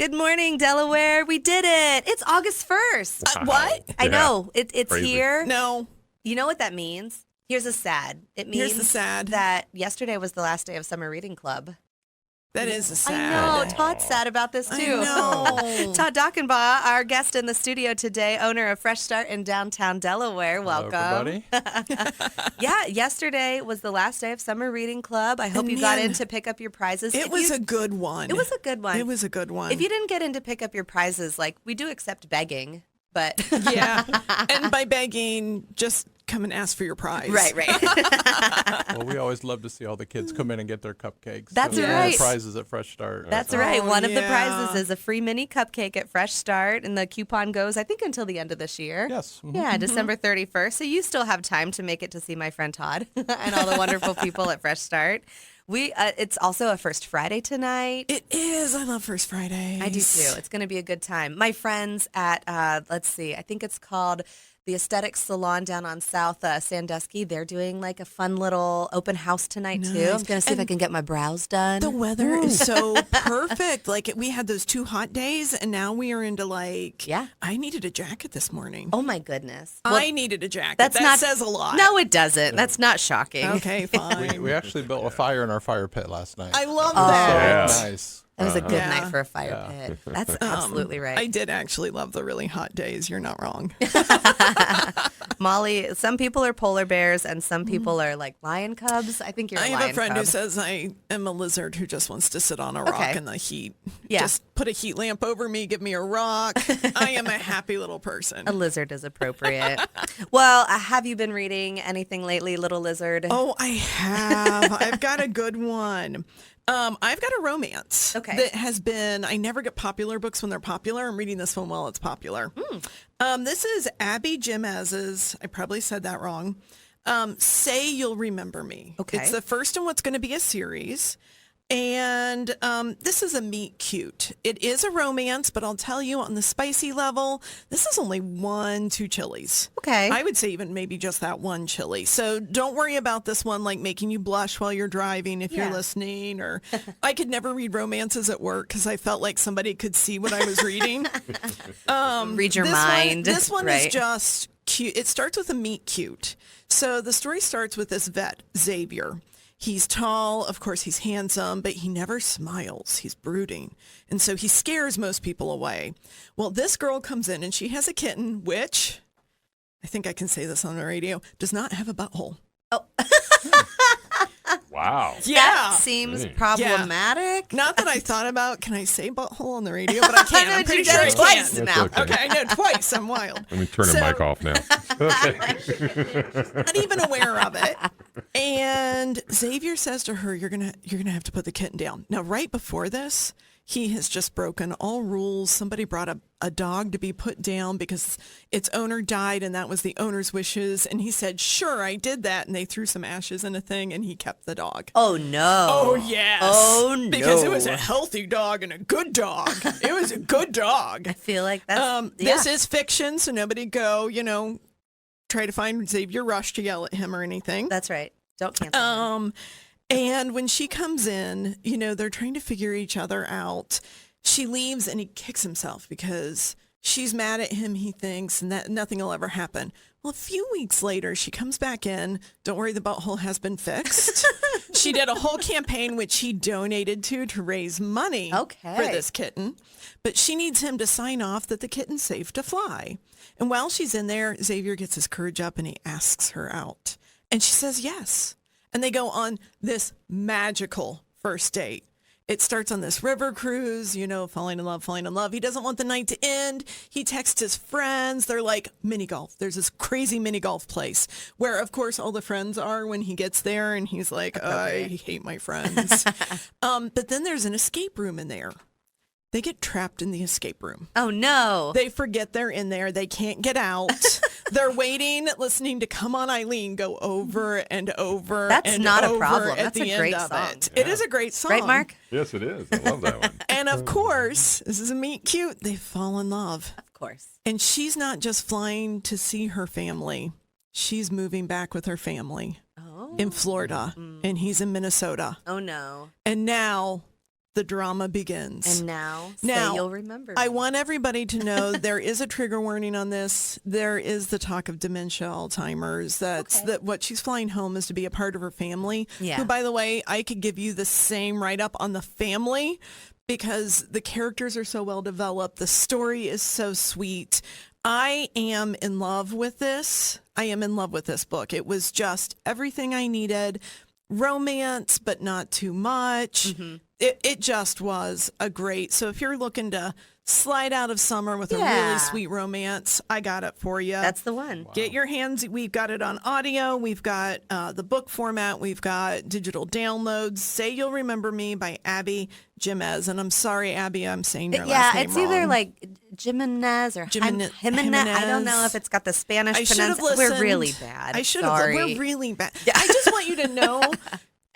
Good morning, Delaware. We did it. It's August 1st. Wow. What? I know. It's Crazy. here. No. You know what that means? Here's a sad. It means Here's the sad. that yesterday was the last day of Summer Reading Club. That is a sad. I know. Todd's sad about this, too. I know. Todd Daughenbaugh, our guest in the studio today, owner of Fresh Start in downtown Delaware. Welcome. Hello, everybody. Yeah, yesterday was the last day of Summer Reading Club. I hope And you got man, in to pick up your prizes. It was a good one. It was a good one. It was a good one. If you didn't get in to pick up your prizes, like, we do accept begging, but... Yeah. And by begging, just come and ask for your prize. Right. Well, we always love to see all the kids come in and get their cupcakes. That's So, right. The prizes at Fresh Start. That's right. Oh, One of the yeah. prizes is a free mini cupcake at Fresh Start, and the coupon goes, I think, until the end of this year. Yes. Mhm. Yeah, December 31st. So you still have time to make it to see my friend Todd and all the wonderful people at Fresh Start. It's also a First Friday tonight. It is. I love First Fridays. I do too. It's going to be a good time. My friends at, let's see, I think it's called the Aesthetics Salon down on South Sandusky. They're doing like a fun little open house tonight too. I'm Nice. going to see if I can get my brows done. The weather is so perfect. Like, we had those 2 hot days, and now we are into like, Yeah. I needed a jacket this morning. Oh my goodness. I needed a jacket. That's that not says a lot. No, it doesn't. That's not shocking. Okay, fine. We actually built a fire in our fire pit last night. I love Oh. that. So nice. It was a good Yeah. night for a fire pit. That's absolutely right. I did actually love the really hot days. You're not wrong. Molly, some people are polar bears and some people are like lion cubs. I think you're a I lion have a friend cub. who says I am a lizard who just wants to sit on a rock Okay. in the heat. Yeah. Just put a heat lamp over me, give me a rock. I am a happy little person. A lizard is appropriate. Well, have you been reading anything lately, little lizard? Oh, I have. I've got a good one. I've got a romance Okay. that has been, I never get popular books when they're popular. I'm reading this one while it's popular. This is Abby Jimenez's, I probably said that wrong, Say You'll Remember Me. Okay. It's the first in what's going to be a series. And this is a meet cute. It is a romance, but I'll tell you on the spicy level, this is only 1-2 chilies. Okay. I would say even maybe just that one chili. So don't worry about this one like making you blush while you're driving if Yeah. you're listening. Or I could never read romances at work because I felt like somebody could see what I was reading. Read your This mind. This one right? is just cute. It starts with a meet cute. So the story starts with this vet, Xavier. He's tall, of course, he's handsome, but he never smiles. He's brooding. And so he scares most people away. Well, this girl comes in and she has a kitten, which, I think I can say this on the radio, does not have a butthole. Wow. That seems Mm. problematic. Not that I thought about, can I say butthole on the radio? But I can't. know, I'm you pretty did sure I it twice can. now. okay. Okay, I know, twice. I'm wild. Let me turn the mic off now. Not even aware of it. And Xavier says to her, you're gonna have to put the kitten down. Now, right before this, he has just broken all rules. Somebody brought a dog to be put down because its owner died and that was the owner's wishes. And he said, sure, I did that. And they threw some ashes in a thing and he kept the dog. Oh, no. Oh, yes. Oh, no. Because it was a healthy dog and a good dog. It was a good dog. I feel like that's... This is fiction, so nobody go, try to find Xavier Rush to yell at him or anything. That's right. Don't cancel him. And when she comes in, they're trying to figure each other out. She leaves and he kicks himself because she's mad at him, he thinks, and that nothing will ever happen. Well, a few weeks later, she comes back in. Don't worry, the butthole has been fixed. She did a whole campaign which he donated to raise money for this kitten. But she needs him to sign off that the kitten's safe to fly. And while she's in there, Xavier gets his courage up and he asks her out. And she says yes. And they go on this magical first date. It starts on this river cruise, falling in love. He doesn't want the night to end. He texts his friends. They're like mini golf. There's this crazy mini golf place where, of course, all the friends are when he gets there. And he's like, I hate my friends. But then there's an escape room in there. They get trapped in the escape room. Oh, no. They forget they're in there. They can't get out. They're waiting, listening to Come On Eileen go over and over. That's and not a over problem. at That's the a end great of song. It. It is a great song. Right, Mark? Yes, it is. I love that one. And of course, this is a meet cute. They fall in love. Of course. And she's not just flying to see her family. She's moving back with her family Oh. in Florida. And he's in Minnesota. Oh, no. And now the drama begins. And now you'll remember. I me. want everybody to know there is a trigger warning on this. There is the talk of dementia, Alzheimer's. That's that what she's flying home is to be a part of her family. Yeah. Who, by the way, I could give you the same write-up on the family because the characters are so well developed. The story is so sweet. I am in love with this. I am in love with this book. It was just everything I needed. Romance, but not too much. It just was a great. So if you're looking to slide out of summer with a really sweet romance, I got it for you. That's the one. Wow. Get your hands. We've got it on audio. We've got the book format. We've got digital downloads. Say You'll Remember Me by Abby Jimenez. And I'm sorry, Abby, I'm saying your last name it's wrong. either like Jimenez or Jimenez. I don't know if it's got the Spanish I should have pronunciation. listened. We're really bad. I should have. Sorry. We're really bad. I just want you to know,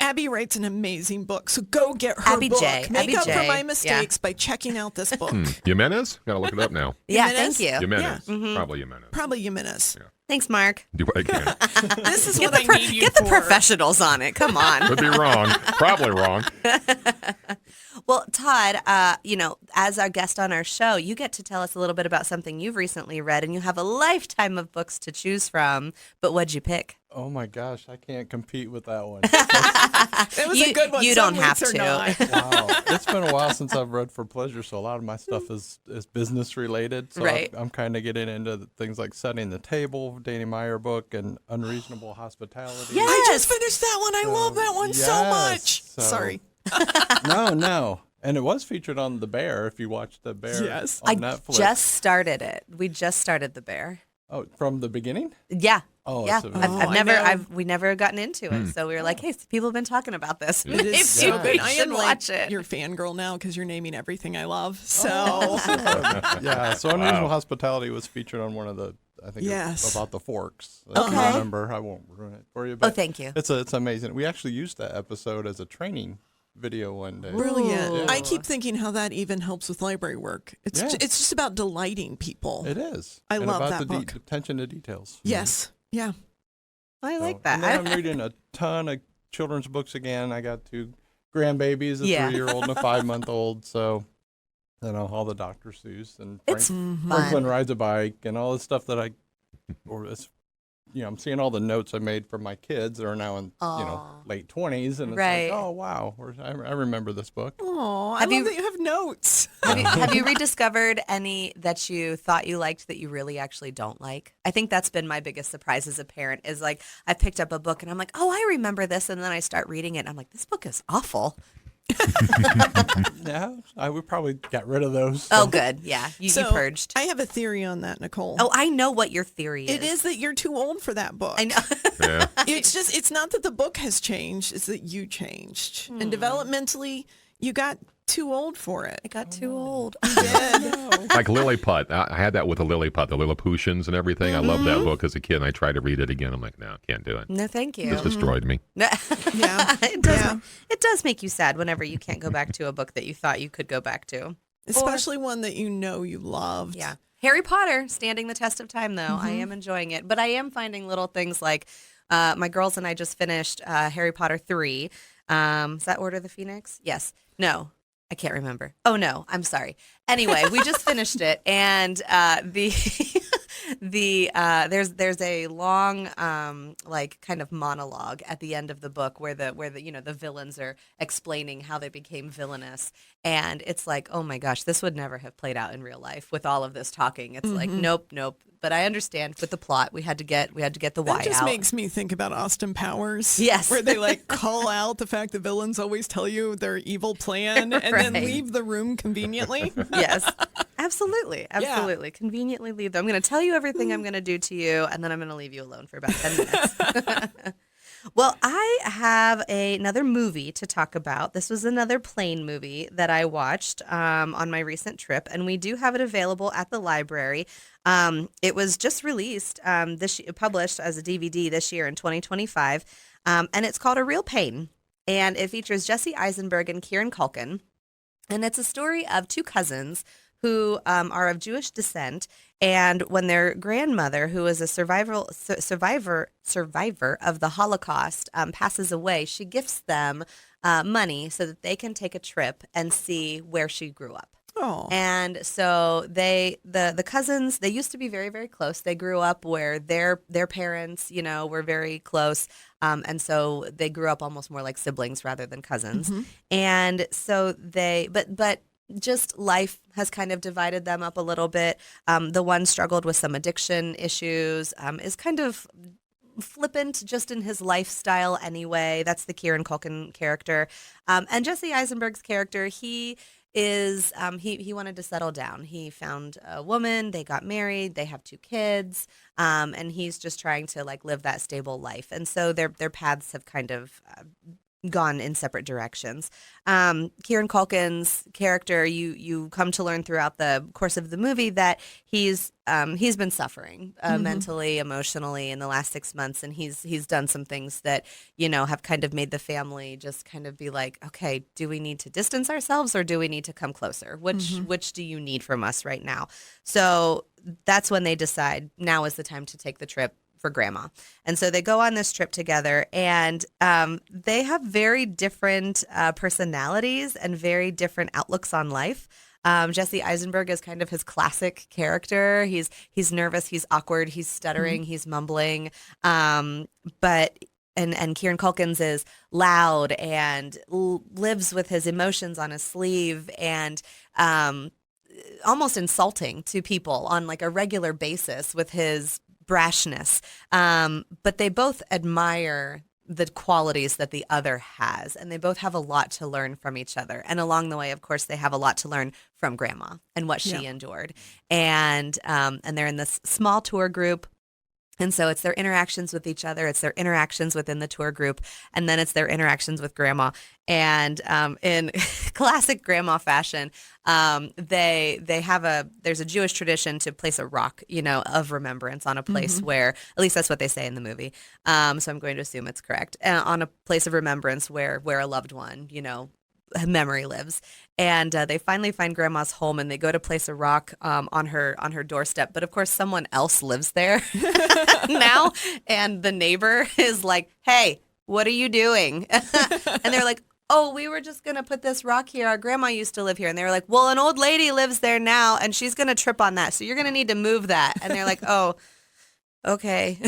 Abby writes an amazing book, so go get her Abby book. J. Make Abby up for J. my mistakes by checking out this book. Jimenez? Got to look it up now. Yeah, Jimenez? thank you. Jimenez. Yeah. Probably Jimenez. Probably Jimenez. Thanks, Mark. Do what I can. This is Get what the, I need you get for. the professionals on it. Come on. Could be wrong. Probably wrong. Well, Todd, as our guest on our show, you get to tell us a little bit about something you've recently read, and you have a lifetime of books to choose from. But what'd you pick? Oh my gosh, I can't compete with that one. It was a good one. You Some don't have weeks are to. not. Wow, it's been a while since I've read for pleasure, so a lot of my stuff is business related. So Right. I'm kind of getting into things like Setting the Table, Danny Meyer book, and Unreasonable Hospitality. Yeah. I just finished that one. I love that one so yes. much. So- Sorry. No. And it was featured on The Bear, if you watched The Bear Yes. on I Netflix. just started it. We just started The Bear. Oh, from the beginning? Yeah. Oh, yeah. it's a- I've Oh, I never, know. we never gotten into it. So we were like, hey, people have been talking about this. It Maybe is so we good. I should am watch like it. your fangirl now because you're naming everything I love. So Yeah, so Unreasonable Hospitality was featured on one of the, I think Yes. it's about the forks. I Okay. don't remember. I won't ruin it for you. Oh, But thank you. It's amazing. We actually used that episode as a training video one day. brilliant. Ooh. I keep thinking how that even helps with library work. It's Yes. it's just about delighting people. It is. I and love about that the book. attention to details. Yes. Yeah. I like So- that. And then I'm reading a ton of children's books again. I got 2 grandbabies, a Yeah. 3-year-old and a 5-month-old. So, all the Dr. Seuss and It's Franklin fun. rides a bike and all this stuff that I'm seeing all the notes I made for my kids that are now in, Aw. late 20s. And it's Right. like, oh, wow, I remember this book. Oh, I Have love you- that you have notes. Have you rediscovered any that you thought you liked that you really actually don't like? I think that's been my biggest surprise as a parent is like I picked up a book and I'm like, oh, I remember this. And then I start reading it and I'm like, this book is awful. Yeah, I would probably get rid of those. Oh, good. Yeah. You purged. I have a theory on that, Nicole. Oh, I know what your theory is. It is that you're too old for that book. I know. Yeah. It's not that the book has changed, it's that you changed. And developmentally, you got too old for it. I got too old. Like Lilliput. I had that with the Lilliput, the Lilliputians and everything. I loved that book as a kid, and I tried to read it again. I'm like, no, can't do it. No, thank It you. just destroyed me. Yeah. It does make you sad whenever you can't go back to a book that you thought you could go back to. Especially one that you know you loved. Yeah. Harry Potter standing the test of time, though. I am enjoying it. But I am finding little things like my girls and I just finished Harry Potter 3. Is that Order of the Phoenix? Yes. No. I can't remember. Oh, no. I'm sorry. Anyway, we just finished it. And there's a long kind of monologue at the end of the book where the villains are explaining how they became villainous, and it's like, oh my gosh, this would never have played out in real life with all of this talking. It's like nope. But I understand with the plot we had to get the why That just out. makes me think about Austin Powers. Yes. Where they call out the fact that villains always tell you their evil plan and then Right. leave the room conveniently. Yes, absolutely. Conveniently leave them. I'm going to tell you everything I'm going to do to you, and then I'm going to leave you alone for about 10 minutes. Well, I have another movie to talk about. This was another plane movie that I watched on my recent trip, and we do have it available at the library. It was just released, published as a DVD this year in 2025, and it's called A Real Pain, and it features Jesse Eisenberg and Kieran Culkin, and it's a story of 2 cousins who are of Jewish descent. And when their grandmother, who is a survivor of the Holocaust, passes away, she gifts them money so that they can take a trip and see where she grew up. Oh. And so the cousins, they used to be very, very close. They grew up where their parents, were very close. And so they grew up almost more like siblings rather than cousins. And so but just life has kind of divided them up a little bit. The one struggled with some addiction issues, is kind of flippant just in his lifestyle anyway. That's the Kieran Culkin character. And Jesse Eisenberg's character, he wanted to settle down. He found a woman, they got married, they have 2 kids, and he's just trying to live that stable life. And so their paths have kind of gone in separate directions. Kieran Culkin's character, you come to learn throughout the course of the movie that he's been suffering mentally, emotionally in the last 6 months, and he's done some things that have kind of made the family just kind of be like, okay, do we need to distance ourselves or do we need to come closer? Which do you need from us right now? So that's when they decide now is the time to take the trip for Grandma. And so they go on this trip together, and they have very different personalities and very different outlooks on life. Jesse Eisenberg is kind of his classic character. He's nervous, he's awkward, he's stuttering, he's mumbling. But Kieran Culkin's is loud and lives with his emotions on his sleeve and almost insulting to people on a regular basis with his brashness, but they both admire the qualities that the other has, and they both have a lot to learn from each other. And along the way, of course, they have a lot to learn from Grandma and what she endured. And they're in this small tour group. And so it's their interactions with each other, it's their interactions within the tour group, and then it's their interactions with Grandma. And in classic Grandma fashion, there's a Jewish tradition to place a rock, of remembrance on a place where, at least that's what they say in the movie. So I'm going to assume it's correct, on a place of remembrance where a loved one, memory lives. And they finally find Grandma's home, and they go to place a rock on her doorstep. But of course, someone else lives there now, and the neighbor is like, "Hey, what are you doing?" And they're like, "Oh, we were just gonna put this rock here. Our grandma used to live here." And they were like, "Well, an old lady lives there now, and she's gonna trip on that, so you're gonna need to move that." And they're like, "Oh, okay."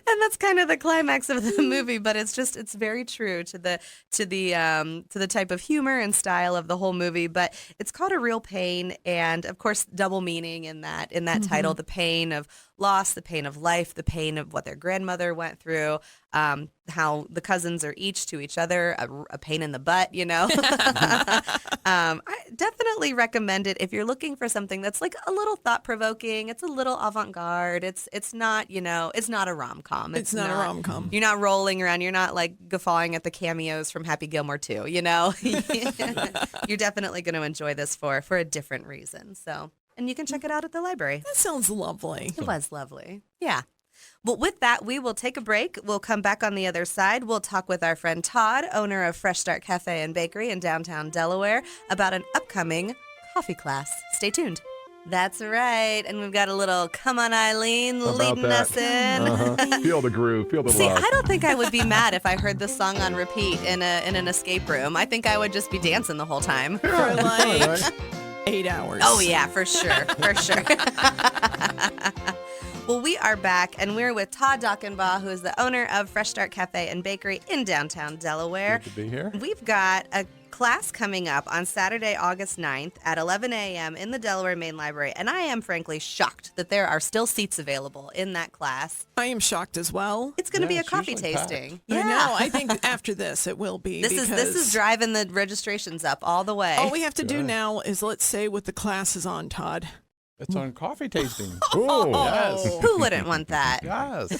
And that's kind of the climax of the movie, but it's very true to the type of humor and style of the whole movie. But it's called A Real Pain, and of course, double meaning in that title: the pain of loss, the pain of life, the pain of what their grandmother went through, how the cousins are each to each other a pain in the butt, I definitely recommend it if you're looking for something that's a little thought-provoking. It's a little avant-garde. It's not, it's not a rom-com. It's not a rom-com. You're not rolling around. You're not guffawing at the cameos from Happy Gilmore 2, You're definitely going to enjoy this for a different reason. So, and you can check it out at the library. That sounds lovely. It was lovely. Yeah. Well, with that, we will take a break. We'll come back on the other side. We'll talk with our friend Todd, owner of Fresh Start Cafe and Bakery in downtown Delaware, about an upcoming coffee class. Stay tuned. That's right. And we've got a little Come On Eileen leading us in. Feel the groove. Feel the See, love. I don't think I would be mad if I heard this song on repeat in an escape room. I think I would just be dancing the whole time. For Right. 8 hours. Oh, yeah, for sure. For sure. Well, we are back, and we're with Todd Daughenbaugh, who is the owner of Fresh Start Cafe and Bakery in downtown Delaware. Good to be here. We've got a class coming up on Saturday, August 9th at 11 a.m. in the Delaware Main Library, and I am frankly shocked that there are still seats available in that class. I am shocked as well. It's going to be a it's coffee usually tasting. I know. I think after this it will be. This is driving the registrations up all the way. All we have to do Good. now is let's say what the class is on, Todd. It's on coffee tasting. Oh, Yes. Who wouldn't want that? Yes.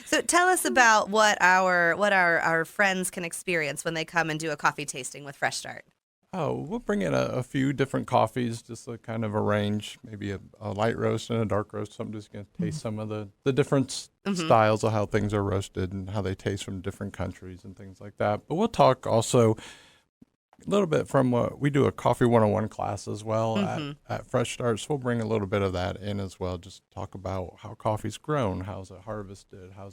So tell us about what our friends can experience when they come and do a coffee tasting with Fresh Start. Oh, we'll bring in a few different coffees just to kind of arrange maybe a light roast and a dark roast. So I'm just going to taste some of the different styles of how things are roasted and how they taste from different countries and things like that. But we'll talk also little bit from we do a coffee 101 class as well at Fresh Start. So we'll bring a little bit of that in as well. Just talk about how coffee's grown, how's it harvested, how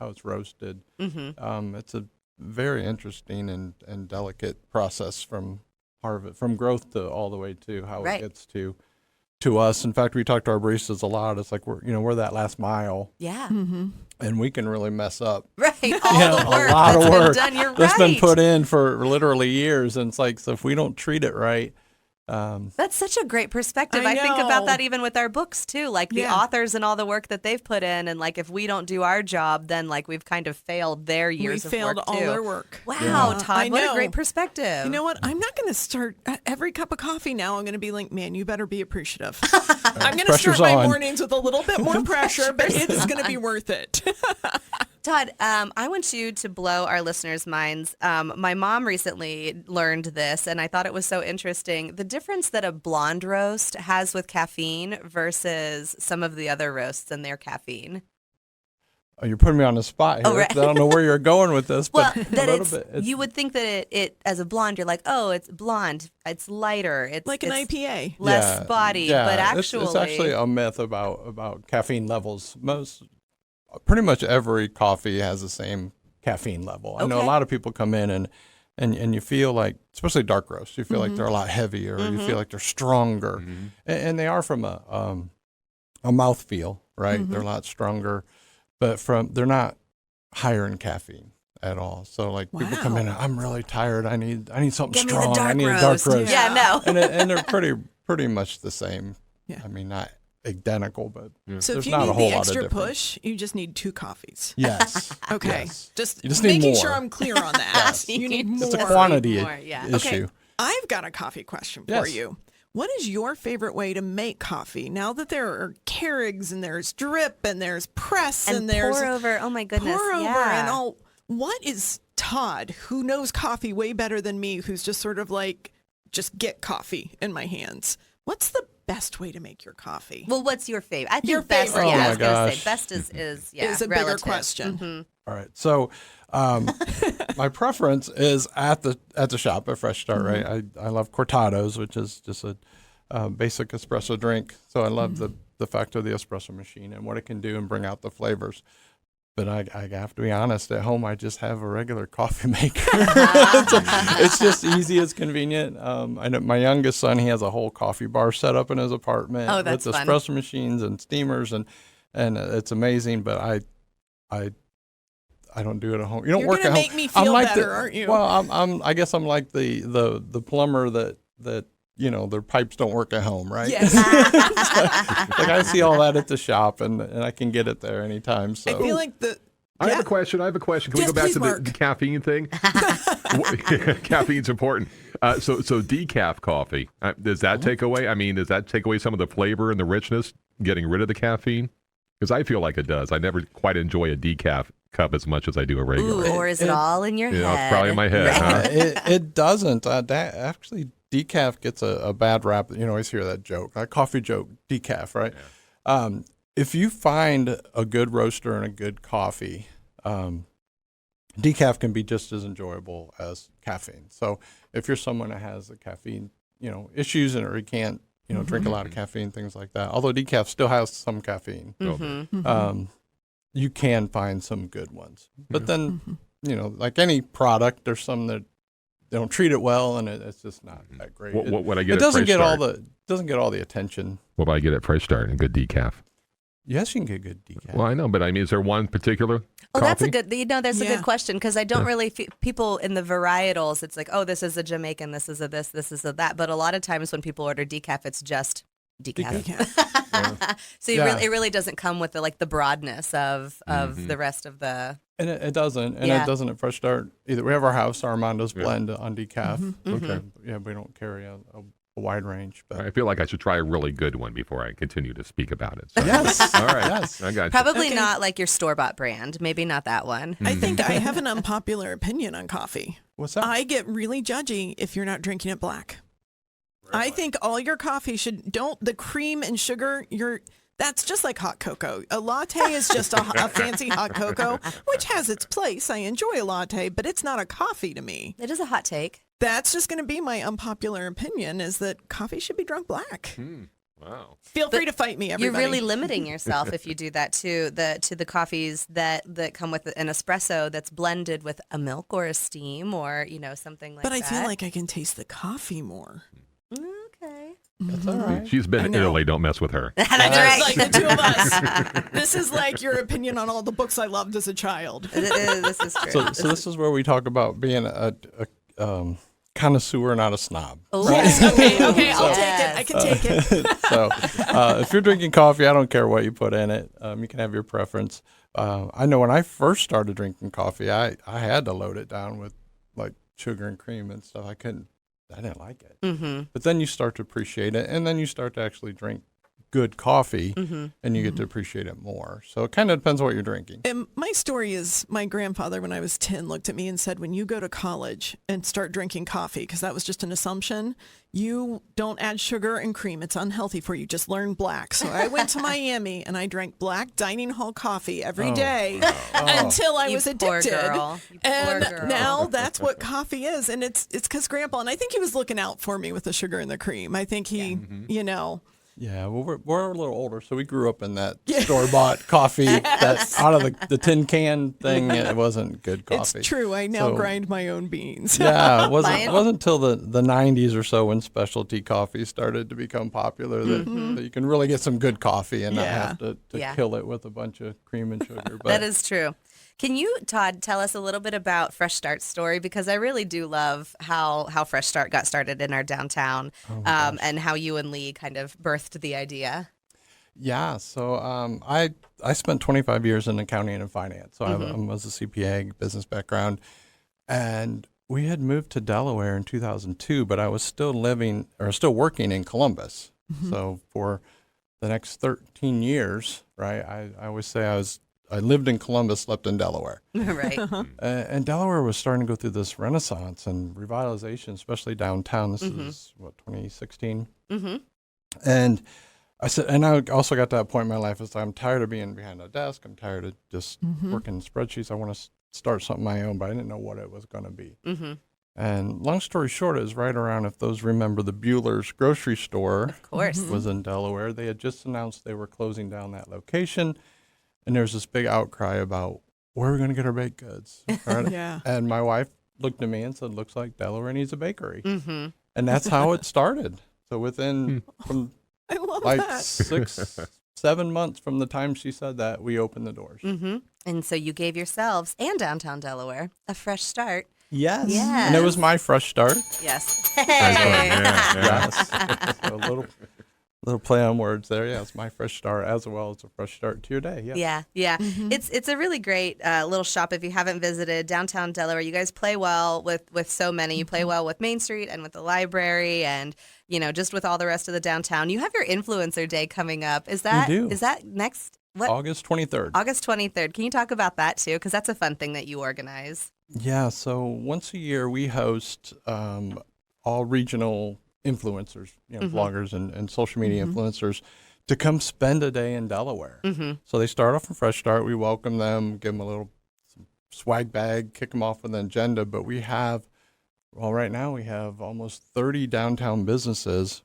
it's roasted. It's a very interesting and delicate process from growth to all the way to how it gets to us. In fact, we talk to our baristas a lot. It's like we're that last mile. Yeah. And we can really mess up. Right. All the work a lot that's of work been done. You're that's right. been put in for literally years. And it's like, so if we don't treat it right. That's such a great perspective. I I think about know. that even with our books too, like the authors and all the work that they've put in. And like, if we don't do our job, then like we've kind of failed their years of work failed all too. their work. Wow, Todd, I what a know. great perspective. You know what? I'm not going to start every cup of coffee now. I'm going to be like, man, you better be appreciative. I'm going to start Pressure's my on. mornings with a little bit more pressure, but it's going to be worth it. Todd, I want you to blow our listeners' minds. My mom recently learned this, and I thought it was so interesting. The difference that a blonde roast has with caffeine versus some of the other roasts and their caffeine. Oh, you're putting me on the spot here. Oh, right. I don't know where you're going with this, Well, but that a little bit. you would think that it as a blonde, you're like, oh, it's blonde, it's lighter, it's Like an it's IPA. less body, but actually, it's actually a myth about caffeine levels. Pretty much every coffee has the same caffeine level. I know a Okay. lot of people come in and you feel like, especially dark roasts, you feel like they're a lot heavier, or you feel like they're stronger, and they are from a mouthfeel, right? They're a lot stronger, but they're not higher in caffeine at all. So like people come in, I'm really tired. I need something Give me the strong. dark I need roast. a dark roast. Yeah, no. and they're pretty much the same. Yeah. I mean, not identical, but So there's if you not need a whole the lot of extra difference. push, you just need 2 coffees. Yes. Okay. Yes. Just You just need making more. sure I'm clear on that. You need more. It's a quantity More, yeah. issue. Okay, I've got a coffee question for Yes. you. What is your favorite way to make coffee? Now that there are Keurigs and there's drip and there's press and, And there's pour over. Oh my goodness. pour over yeah. and all. What is Todd, who knows coffee way better than me, who's just sort of like, just get coffee in my hands? What's the best way to make your coffee? Well, what's your favorite? I think Your best. favorite. Yeah, Oh I my was gonna say gosh. best is is a relative. bigger question. All right. So, my preference is at the shop at Fresh Start. Right. I love cortados, which is just a basic espresso drink. So I love the fact of the espresso machine and what it can do and bring out the flavors. But I have to be honest. At home, I just have a regular coffee maker. It's just easy. It's convenient. I know my youngest son. He has a whole coffee bar set up in his apartment Oh, that's with fun. espresso machines and steamers, and it's amazing. But I don't do it at home. You don't You're work gonna at make home. me I'm feel like better, aren't you? Well, I guess I'm like the plumber that their pipes don't work at home, right? Yes. Like I see all that at the shop, and I can get it there anytime. So I feel like I have a question. Can we Yes, go back please, to Mark. the caffeine thing? Caffeine's important. So decaf coffee, does that take away? I mean, does that take away some of the flavor and the richness, getting rid of the caffeine? Because I feel like it does. I never quite enjoy a decaf cup as much as I do a regular. Ooh, or is it all in your head? It's probably in my head, huh? it doesn't. That actually, decaf gets a bad rap. You always hear that joke, that coffee joke, decaf, right? Yeah. If you find a good roaster and a good coffee, decaf can be just as enjoyable as caffeine. So if you're someone that has the caffeine, issues or you can't, drink a lot of caffeine, things like that. Although decaf still has some caffeine, you can find some good ones. But then, like any product, there's some that they don't treat it well, and it's just not that great. What would I get? It doesn't at get Fresh doesn't get all the attention. What would I get at Fresh Start? A good decaf. Yes, you can get good decaf. Well, I know, but I mean, is there one particular? Oh, that's a coffee? good. That's a Yeah. good question because I don't really people in the varietals. It's like, oh, this is a Jamaican, this is a this is a that. But a lot of times when people order decaf, it's just decaf. So it really doesn't come with the broadness of the rest of the. And it doesn't, and Yeah. it doesn't at Fresh Start either. We have our house Armando's blend on decaf. Okay, yeah, we don't carry a wide range, but I feel like I should try a really good one before I continue to speak about it. So. yes, All right. yes. I got you. Probably Okay. not like your store-bought brand. Maybe not that one. I think I have an unpopular opinion on coffee. What's that? I get really judgy if you're not drinking it black. I think all your coffee the cream and sugar, that's just like hot cocoa. A latte is just a fancy hot cocoa, which has its place. I enjoy a latte, but it's not a coffee to me. It is a hot take. that's just going to be my unpopular opinion, is that coffee should be drunk black. Wow. Feel free to fight me, everybody. You're really limiting yourself if you do that to the coffees that come with an espresso that's blended with a milk or a steam or something like that. But I feel like I can taste the coffee more. Okay. That's all right. She's been in Italy. Don't mess with her. That's right. Like the two of us. This is like your opinion on all the books I loved as a child. This is true. So this is where we talk about being a connoisseur, not a snob. Oh, Yes. Okay. I'll take it. I can take it. So if you're drinking coffee, I don't care what you put in it. You can have your preference. I know when I first started drinking coffee, I had to load it down with like sugar and cream and stuff. I didn't like it. Mm-hmm. But then you start to appreciate it, and then you start to actually drink good coffee, and you get to appreciate it more. So it kind of depends on what you're drinking. And my story is my grandfather, when I was 10, looked at me and said, when you go to college and start drinking coffee, because that was just an assumption, you don't add sugar and cream. It's unhealthy for you. Just learn black. So I went to Miami and I drank black dining hall coffee every day until I was addicted. Girl. And Poor girl. now that's what coffee is. And it's because Grandpa, and I think he was looking out for me with the sugar and the cream. I think he, Yeah, well, we're a little older, so we grew up in that store-bought coffee, that out of the tin can thing. It wasn't good coffee. It's true. I now grind my own beans. Yeah, it wasn't until the 90s or so when specialty coffee started to become popular that you can really get some good coffee and not have to kill it with a bunch of cream and sugar. But that is true. Can you, Todd, tell us a little bit about Fresh Start's story? Because I really do love how Fresh Start got started in our downtown and how you and Lee kind of birthed the idea. Yeah, so I spent 25 years in accounting and finance. So I was a CPA, business background. And we had moved to Delaware in 2002, but I was still working in Columbus. So for the next 13 years, right, I always say I lived in Columbus, slept in Delaware. Right. And Delaware was starting to go through this renaissance and revitalization, especially downtown. This is, 2016? And I said, and I also got to that point in my life is I'm tired of being behind a desk. I'm tired of just working spreadsheets. I want to start something of my own, but I didn't know what it was going to be. And long story short, it was right around, if those remember, the Bueller's grocery store. Of course. Was in Delaware. They had just announced they were closing down that location. And there was this big outcry about where are we going to get our baked goods? Right? Yeah. And my wife looked at me and said, looks like Delaware needs a bakery. And that's how it started. So within from I love like that. 6-7 months from the time she said that, we opened the doors. And so you gave yourselves and downtown Delaware a fresh start. Yes. Yes. And it was my fresh start. Yes. Yes. So a little play on words there. Yeah, it's my fresh start as well as a fresh start to your day. Yeah. Yeah. It's a really great little shop if you haven't visited downtown Delaware. You guys play well with so many. You play well with Main Street and with the library and just with all the rest of the downtown. You have your influencer day coming up. Is that next? What? August 23rd. August 23rd. Can you talk about that too? Because that's a fun thing that you organize. Yeah. So once a year we host all regional influencers, bloggers and social media influencers to come spend a day in Delaware. So they start off from Fresh Start. We welcome them, give them a little swag bag, kick them off with an agenda. But right now we have almost 30 downtown businesses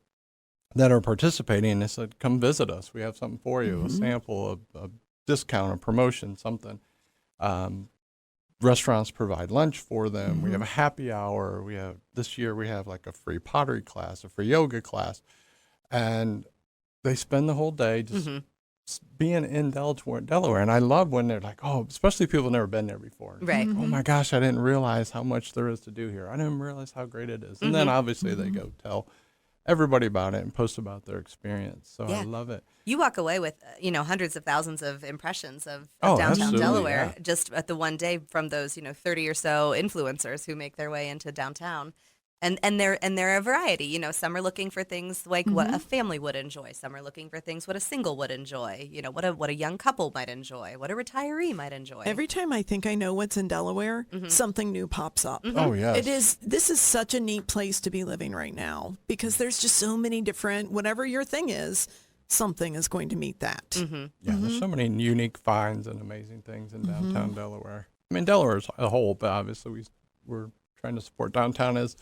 that are participating. And they said, come visit us. We have something for you, a sample, a discount, a promotion, something. Restaurants provide lunch for them. We have a happy hour. This year we have like a free pottery class, a free yoga class, and they spend the whole day just being in Delaware. And I love when they're like, especially people who've never been there before. Right. Oh my gosh, I didn't realize how much there is to do here. I didn't realize how great it is. And then obviously they go tell everybody about it and post about their experience. So I love it. You walk away with, hundreds of thousands of impressions of downtown Delaware just at the one day from those, 30 or so influencers who make their way into downtown. And they're a variety. Some are looking for things like what a family would enjoy. Some are looking for things what a single would enjoy. What a young couple might enjoy. What a retiree might enjoy. Every time I think I know what's in Delaware, something new pops up. Oh, yes. This is such a neat place to be living right now because there's just so many different, whatever your thing is, something is going to meet that. Yeah, there's so many unique finds and amazing things in downtown Delaware. I mean, Delaware as a whole, but obviously we're trying to support downtown as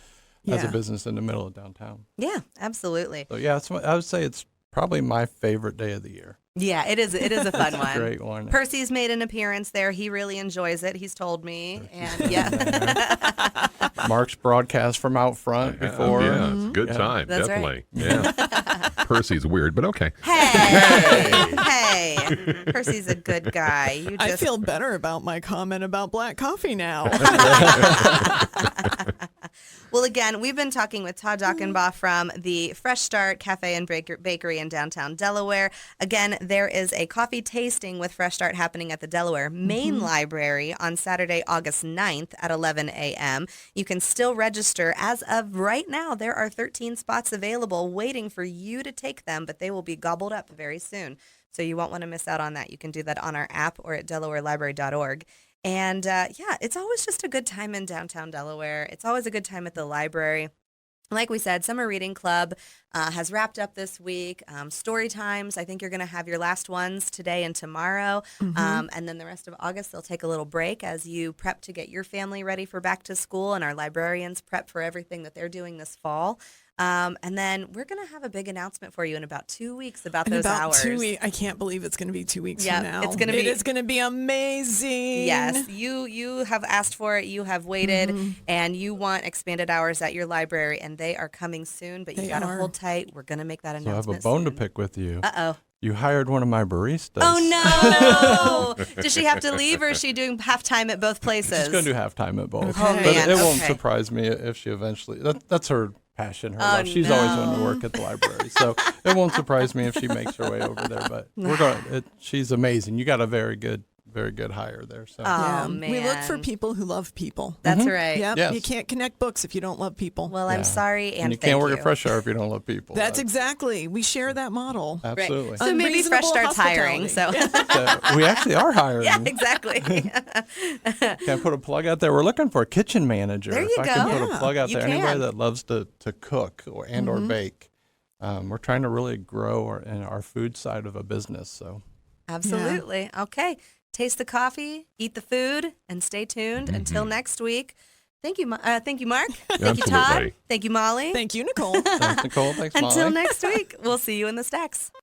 as a Yeah. business in the middle of downtown. Yeah, absolutely. So yeah, I would say it's probably my favorite day of the year. Yeah, it is. It is a fun It's one. a great one. Percy's made an appearance there. He really enjoys it. He's told me. And yeah. Mark's broadcast from out front before. Yeah, it's a good time, That's definitely. Yeah. Percy's weird, but okay. Hey, Percy's a good guy. You I just feel better about my comment about black coffee now. Well, again, we've been talking with Todd Daughenbaugh from the Fresh Start Cafe and Bakery in downtown Delaware. Again, there is a coffee tasting with Fresh Start happening at the Delaware Main Library on Saturday, August 9th at 11 a.m. You can still register. As of right now, there are 13 spots available waiting for you to take them, but they will be gobbled up very soon. So you won't want to miss out on that. You can do that on our app or at delawarelibrary.org. And yeah, it's always just a good time in downtown Delaware. It's always a good time at the library. Like we said, Summer Reading Club has wrapped up this week. Story times, I think you're going to have your last ones today and tomorrow. And then the rest of August, they'll take a little break as you prep to get your family ready for back to school and our librarians prep for everything that they're doing this fall. And then we're going to have a big announcement for you in about 2 weeks about those hours. 2 weeks. I can't believe it's going to be 2 weeks Yep, from now. it's gonna be- It is going to be amazing. Yes, you have asked for it, you have waited, and you want expanded hours at your library, and they are coming soon, but you They got to are. hold tight. We're going to make that So I have announcement a bone to soon. pick with you. Uh-oh. You hired one of my baristas. Oh, no. Does she have to leave, or is she doing halftime at both places? She's going to do halftime at both. Oh, but man, it won't okay. surprise me if she eventually. That's her passion. Her Oh, love. She's always wanted to no. work at the library, so it won't surprise me if she makes her way over there. But we're going. She's amazing. You got a very good hire there. So Oh, Yeah. man. We look for people who love people. That's right. Yep. Yes. You can't connect books if you don't love people. Well, I'm Yeah. sorry, and you thank can't work you. at Fresh Start if you don't love people. That's exactly. We share that model. Right. Absolutely. So maybe Fresh Unreasonable Start's hiring. hospitality. So So we actually are hiring. yeah, exactly. Can I put a plug out there? We're looking for a kitchen manager. There you if I can go. put a plug out You there, anybody can. that loves to cook or bake. We're trying to really grow in our food side of a business. So Absolutely. Okay. Taste the coffee, eat the food, and stay tuned until next week. Thank you, thank you, Mark. Thank you, Todd. Absolutely. Thank you, Molly. Thank you, Nicole. thanks, Nicole. Thanks, Molly. Until next week, we'll see you in the stacks.